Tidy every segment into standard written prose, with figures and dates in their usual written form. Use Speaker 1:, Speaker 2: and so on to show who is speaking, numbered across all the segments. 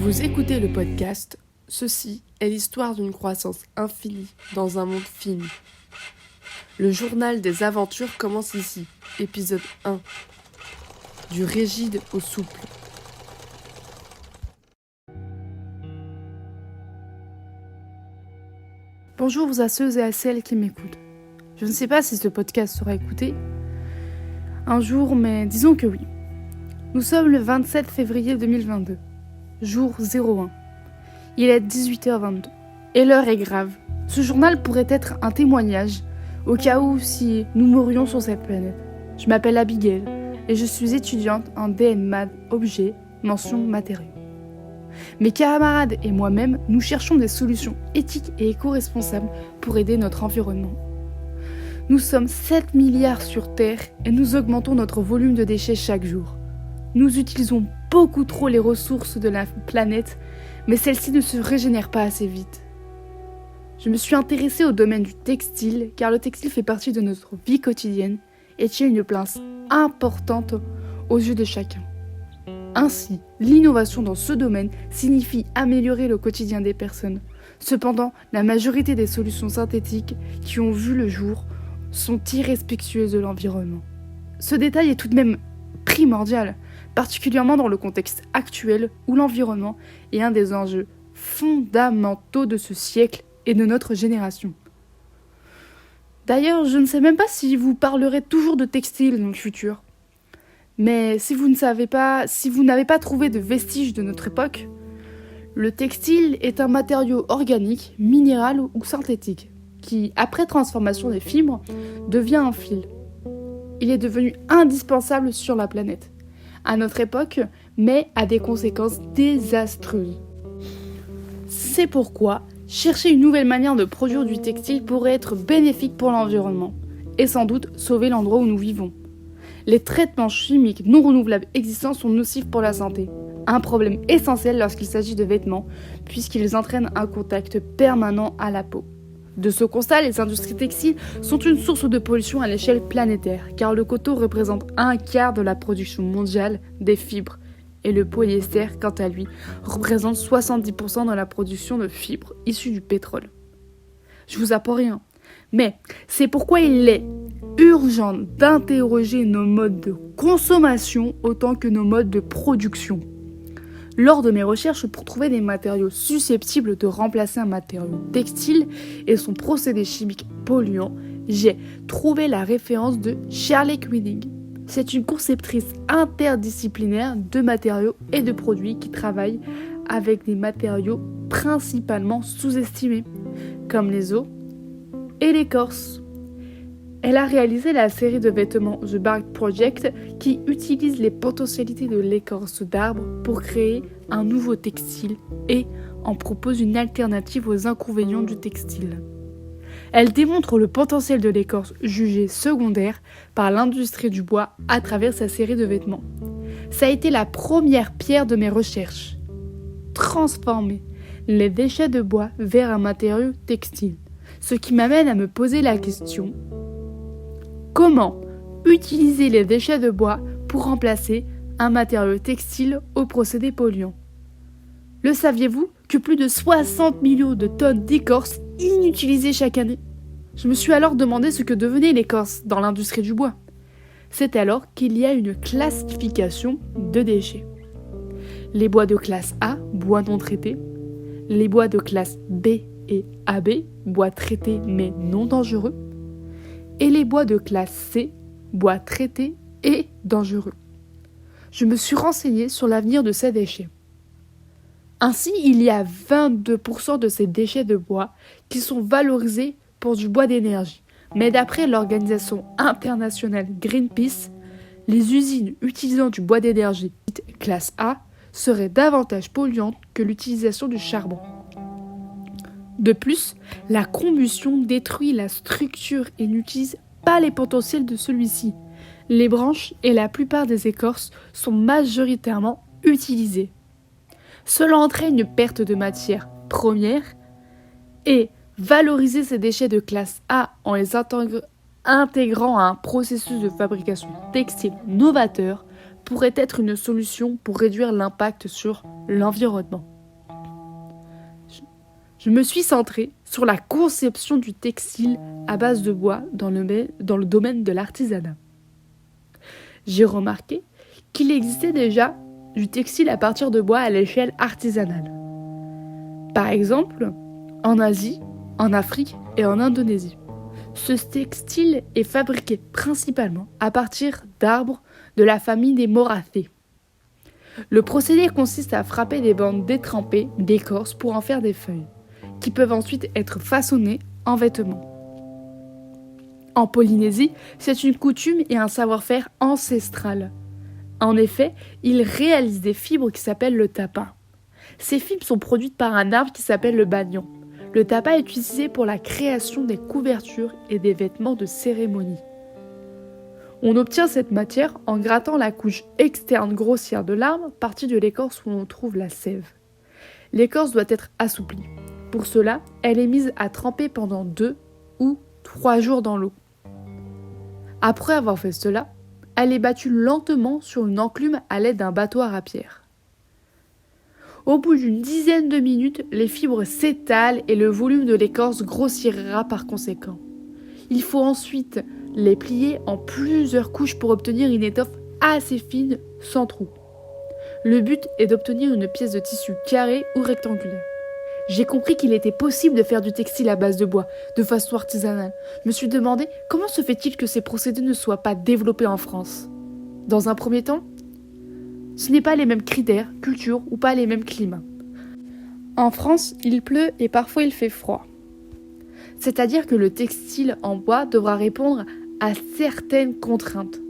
Speaker 1: Vous écoutez le podcast « Ceci est l'histoire d'une croissance infinie dans un monde fini ». Le journal des aventures commence ici, épisode 1. Du rigide au souple.
Speaker 2: Bonjour à ceux et à celles qui m'écoutent. Je ne sais pas si ce podcast sera écouté un jour, mais disons que oui. Nous sommes le 27 février 2022, jour 01. Il est 18h22 et l'heure est grave. Ce journal pourrait être un témoignage au cas où si nous mourions sur cette planète. Je m'appelle Abigail et je suis étudiante en DN-Math objet, mention matériaux. Mes camarades et moi-même, nous cherchons des solutions éthiques et éco-responsables pour aider notre environnement. Nous sommes 7 milliards sur Terre et nous augmentons notre volume de déchets chaque jour. Nous utilisons beaucoup trop les ressources de la planète, mais celles-ci ne se régénèrent pas assez vite. Je me suis intéressée au domaine du textile, car le textile fait partie de notre vie quotidienne et tient une place importante aux yeux de chacun. Ainsi, l'innovation dans ce domaine signifie améliorer le quotidien des personnes. Cependant, la majorité des solutions synthétiques qui ont vu le jour sont irrespectueuses de l'environnement. Ce détail est tout de même primordial, particulièrement dans le contexte actuel où l'environnement est un des enjeux fondamentaux de ce siècle et de notre génération. D'ailleurs, je ne sais même pas si vous parlerez toujours de textile dans le futur. Mais si vous n'avez pas trouvé de vestiges de notre époque, le textile est un matériau organique, minéral ou synthétique, qui, après transformation des fibres, devient un fil. Il est devenu indispensable sur la planète, à notre époque, mais a des conséquences désastreuses. C'est pourquoi chercher une nouvelle manière de produire du textile pourrait être bénéfique pour l'environnement, et sans doute sauver l'endroit où nous vivons. Les traitements chimiques non renouvelables existants sont nocifs pour la santé, un problème essentiel lorsqu'il s'agit de vêtements, puisqu'ils entraînent un contact permanent à la peau. De ce constat, les industries textiles sont une source de pollution à l'échelle planétaire, car le coton représente un quart de la production mondiale des fibres, et le polyester, quant à lui, représente 70% de la production de fibres issues du pétrole. Je vous apprends rien, mais c'est pourquoi il est urgent d'interroger nos modes de consommation autant que nos modes de production. Lors de mes recherches pour trouver des matériaux susceptibles de remplacer un matériau textile et son procédé chimique polluant, j'ai trouvé la référence de Shirley Quiding. C'est une conceptrice interdisciplinaire de matériaux et de produits qui travaille avec des matériaux principalement sous-estimés, comme les os et l'écorce. Elle a réalisé la série de vêtements The Bark Project qui utilise les potentialités de l'écorce d'arbre pour créer un nouveau textile et en propose une alternative aux inconvénients du textile. Elle démontre le potentiel de l'écorce jugée secondaire par l'industrie du bois à travers sa série de vêtements. Ça a été la première pierre de mes recherches. Transformer les déchets de bois vers un matériau textile. Ce qui m'amène à me poser la question: comment utiliser les déchets de bois pour remplacer un matériau textile au procédé polluant? Le saviez-vous que plus de 60 millions de tonnes d'écorce inutilisées chaque année? Je me suis alors demandé ce que devenait l'écorce dans l'industrie du bois. C'est alors qu'il y a une classification de déchets. Les bois de classe A, bois non traités. Les bois de classe B et AB, bois traités mais non dangereux. Et les bois de classe C, bois traités et dangereux. Je me suis renseignée sur l'avenir de ces déchets. Ainsi, il y a 22% de ces déchets de bois qui sont valorisés pour du bois d'énergie. Mais d'après l'organisation internationale Greenpeace, les usines utilisant du bois d'énergie classe A seraient davantage polluantes que l'utilisation du charbon. De plus, la combustion détruit la structure et n'utilise pas les potentiels de celui-ci. Les branches et la plupart des écorces sont majoritairement utilisées. Cela entraîne une perte de matière première et valoriser ces déchets de classe A en les intégrant à un processus de fabrication textile novateur pourrait être une solution pour réduire l'impact sur l'environnement. je me suis centrée sur la conception du textile à base de bois dans le domaine de l'artisanat. J'ai remarqué qu'il existait déjà du textile à partir de bois à l'échelle artisanale. Par exemple, en Asie, en Afrique et en Indonésie. Ce textile est fabriqué principalement à partir d'arbres de la famille des Moracées. Le procédé consiste à frapper des bandes détrempées d'écorce pour en faire des feuilles, qui peuvent ensuite être façonnées en vêtements. En Polynésie, c'est une coutume et un savoir-faire ancestral. En effet, ils réalisent des fibres qui s'appellent le tapa. Ces fibres sont produites par un arbre qui s'appelle le banyan. Le tapa est utilisé pour la création des couvertures et des vêtements de cérémonie. On obtient cette matière en grattant la couche externe grossière de l'arbre, partie de l'écorce où on trouve la sève. L'écorce doit être assouplie. Pour cela, elle est mise à tremper pendant 2 ou 3 jours dans l'eau. Après avoir fait cela, elle est battue lentement sur une enclume à l'aide d'un battoir à pierre. Au bout d'une dizaine de minutes, les fibres s'étalent et le volume de l'écorce grossira par conséquent. Il faut ensuite les plier en plusieurs couches pour obtenir une étoffe assez fine, sans trou. Le but est d'obtenir une pièce de tissu carrée ou rectangulaire. J'ai compris qu'il était possible de faire du textile à base de bois, de façon artisanale. Je me suis demandé comment se fait-il que ces procédés ne soient pas développés en France. Dans un premier temps, ce n'est pas les mêmes critères, cultures ou pas les mêmes climats. En France, il pleut et parfois il fait froid. C'est-à-dire que le textile en bois devra répondre à certaines contraintes,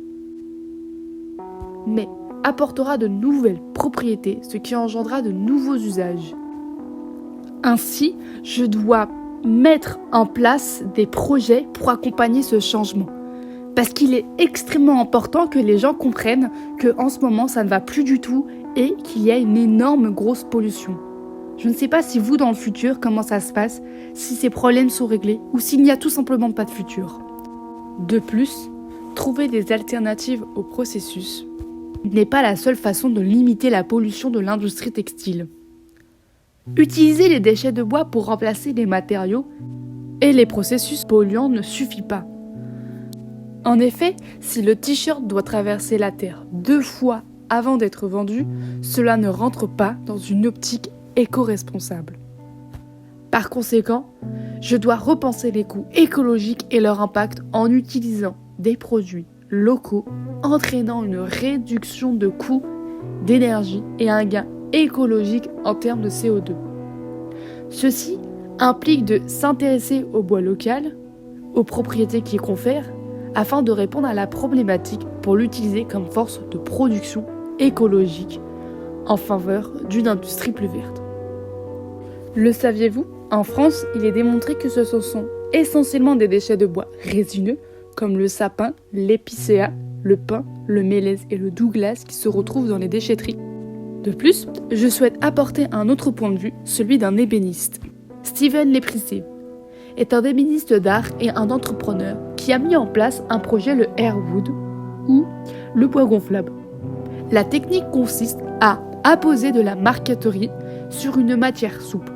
Speaker 2: mais apportera de nouvelles propriétés, ce qui engendrera de nouveaux usages. Ainsi, je dois mettre en place des projets pour accompagner ce changement. Parce qu'il est extrêmement important que les gens comprennent qu'en ce moment, ça ne va plus du tout et qu'il y a une énorme grosse pollution. Je ne sais pas si vous, dans le futur, comment ça se passe, si ces problèmes sont réglés ou s'il n'y a tout simplement pas de futur. De plus, trouver des alternatives au processus n'est pas la seule façon de limiter la pollution de l'industrie textile. Utiliser les déchets de bois pour remplacer les matériaux et les processus polluants ne suffit pas. En effet, si le t-shirt doit traverser la Terre 2 fois avant d'être vendu, cela ne rentre pas dans une optique éco-responsable. Par conséquent, je dois repenser les coûts écologiques et leur impact en utilisant des produits locaux, entraînant une réduction de coûts d'énergie et un gain écologique en termes de CO2. Ceci implique de s'intéresser au bois local, aux propriétés qu'il confère, afin de répondre à la problématique pour l'utiliser comme force de production écologique en faveur d'une industrie plus verte. Le saviez-vous ? En France, il est démontré que ce sont essentiellement des déchets de bois résineux, comme le sapin, l'épicéa, le pin, le mélèze et le douglas qui se retrouvent dans les déchetteries. De plus, je souhaite apporter un autre point de vue, celui d'un ébéniste. Steven Léprissé est un ébéniste d'art et un entrepreneur qui a mis en place un projet, le Airwood, ou le bois gonflable. La technique consiste à apposer de la marqueterie sur une matière souple,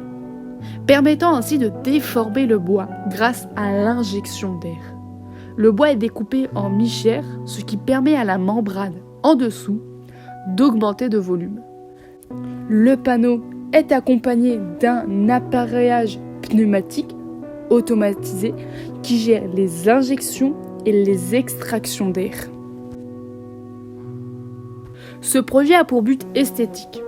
Speaker 2: permettant ainsi de déformer le bois grâce à l'injection d'air. Le bois est découpé en mi-chair, ce qui permet à la membrane en dessous d'augmenter de volume. Le panneau est accompagné d'un appareillage pneumatique automatisé qui gère les injections et les extractions d'air. Ce projet a pour but esthétique.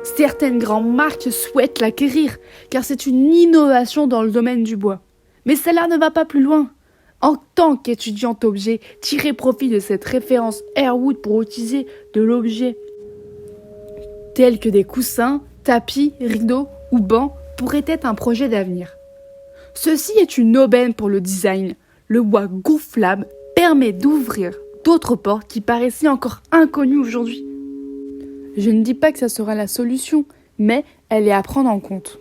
Speaker 2: Certaines grandes marques souhaitent l'acquérir car c'est une innovation dans le domaine du bois. Mais cela ne va pas plus loin. En tant qu'étudiante objet, tirer profit de cette référence Airwood pour utiliser de l'objet tels que des coussins, tapis, rideaux ou bancs pourrait être un projet d'avenir. Ceci est une aubaine pour le design. Le bois gonflable permet d'ouvrir d'autres portes qui paraissaient encore inconnues aujourd'hui. Je ne dis pas que ça sera la solution, mais elle est à prendre en compte.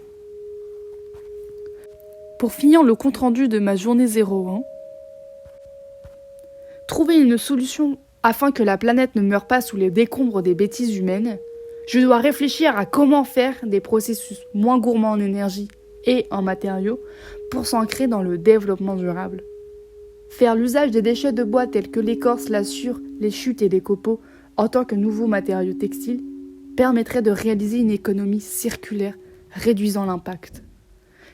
Speaker 2: Pour finir le compte-rendu de ma journée 01, trouver une solution afin que la planète ne meure pas sous les décombres des bêtises humaines, je dois réfléchir à comment faire des processus moins gourmands en énergie et en matériaux pour s'ancrer dans le développement durable. Faire l'usage des déchets de bois tels que l'écorce, la sciure, les chutes et les copeaux en tant que nouveaux matériaux textiles permettrait de réaliser une économie circulaire réduisant l'impact.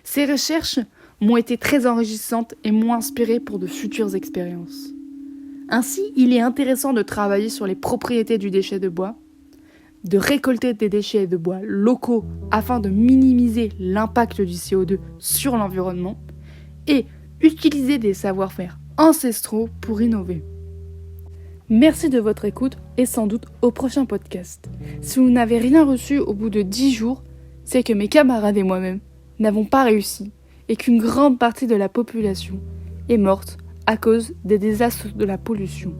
Speaker 2: Ces recherches m'ont été très enrichissantes et m'ont inspiré pour de futures expériences. Ainsi, il est intéressant de travailler sur les propriétés du déchet de bois, de récolter des déchets de bois locaux afin de minimiser l'impact du CO2 sur l'environnement et utiliser des savoir-faire ancestraux pour innover. Merci de votre écoute et sans doute au prochain podcast. Si vous n'avez rien reçu au bout de 10 jours, c'est que mes camarades et moi-même n'avons pas réussi et qu'une grande partie de la population est morte à cause des désastres de la pollution.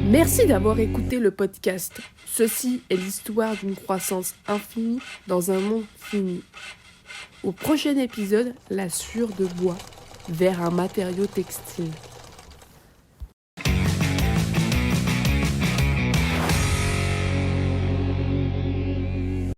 Speaker 1: Merci d'avoir écouté le podcast. Ceci est l'histoire d'une croissance infinie dans un monde fini. Au prochain épisode, la sciure de bois vers un matériau textile.